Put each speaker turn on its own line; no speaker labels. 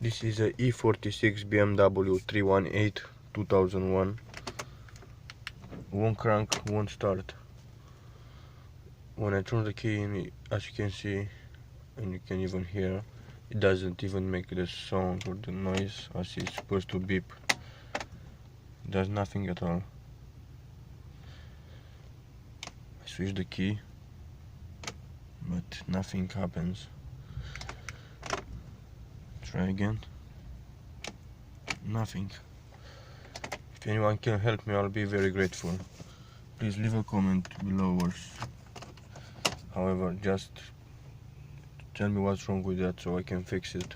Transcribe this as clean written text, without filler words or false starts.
This is a E46 BMW 318 2001. One crank, one start. When I turn the key in, as you can see, and you can even hear, it doesn't even make the sound or the noise as it's supposed to beep. It does nothing at all. I switch the key, but nothing happens. Try again. Nothing. If anyone can help me, I'll be very grateful. Please leave a comment below, or however, just tell me what's wrong with that so I can fix it.